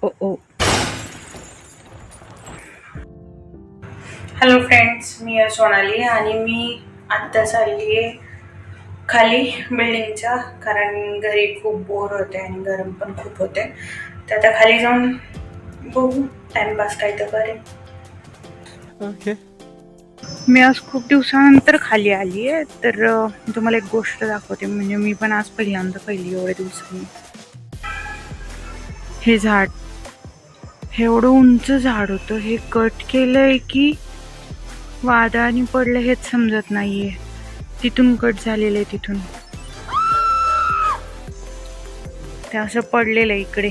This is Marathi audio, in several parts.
ओ ओ हॅलो फ्रेंड्स, मी सोनाली आणि मी आत्ता चालली आहे खाली बिल्डिंगच्या, कारण घरी खूप बोर होते आणि गरम पण खूप होते. तर आता खाली जाऊन बघू, टाइमपास काय तर करेन. ओके. मी आज खूप दिवसानंतर खाली आली आहे, तर तुम्हाला एक गोष्ट दाखवते. म्हणजे मी पण आज पहिल्यांदा पहिली एवढ्या दिवसांनी. हे झाड, हे एवढं उंच झाड होतं, हे कट केलंय की वादळाने पडलं हेच समजत नाहीये. तिथून कट झालेलं आहे, तिथून ते असं पडलेलं आहे. इकडे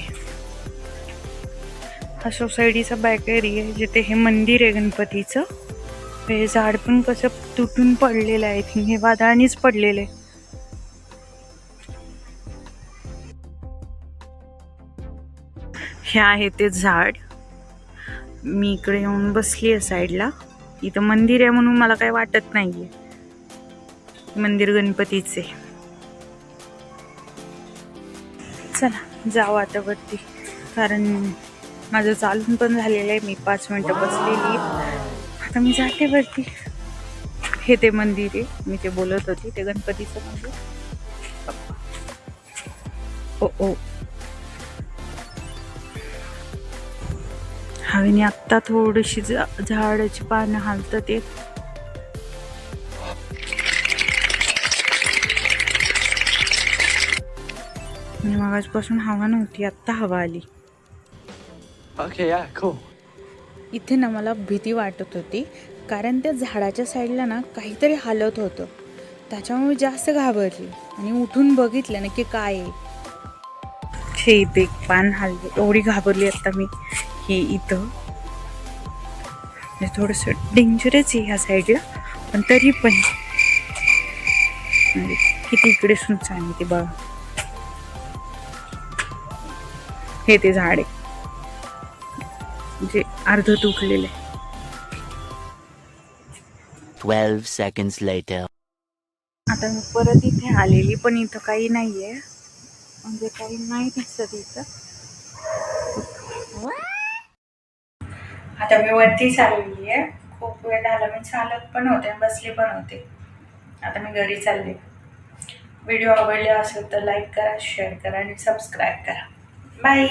हा सोसायटीचा बॅक एरिया आहे, जिथे हे मंदिर आहे गणपतीचं. हे झाड पण कसं तुटून पडलेलं आहे. थिंक हे वादळानेच पडलेलं आहे. हे आहे ते झाड. मी इकडे येऊन बसली आहे साईडला. इथं मंदिर आहे म्हणून मला काही वाटत नाहीये. मंदिर गणपतीचे. चला जाऊ आता वरती, कारण माझं चालून पण झालेलं आहे. मी 5 मिनिटं बसलेली. आता मी जाते वरती. हे ते मंदिर आहे, मी ते बोलत होती, ते गणपतीचं मंदिर. ओ ओ हवेने आत्ता थोडीशी झाडाची पानं हालतात ते. आणि मागासपासून हवा नव्हती, आत्ता हवा आली. Okay, yeah, cool. इथे ना मला भीती वाटत होती, कारण त्या झाडाच्या साईडला ना काहीतरी हालत होतं. त्याच्यामुळे मी जास्त घाबरली आणि उठून बघितलं नक्की काय आहे. हे इथे एक पान हलले, एवढी घाबरली आता मी. हे इथं थोडंसं डेंजरच आहे ह्या साईडला, पण तरी पण म्हणजे किती इकडे सुनसान आहे ते बघा. हे ते झाड आहे, म्हणजे अर्ध तुटलेलं आहे. 12 seconds later. आता मी परत इथे आलेली, पण इथं काही नाहीये, म्हणजे काही नाही दिसत इथं. आता मी वरती चाललेली आहे. खूप वेळ झाला मी चालत पण होते, बसले पण होते. आता मी घरी चालले. व्हिडिओ आवडले असेल तर लाईक करा, शेअर करा आणि सबस्क्राईब करा. बाय.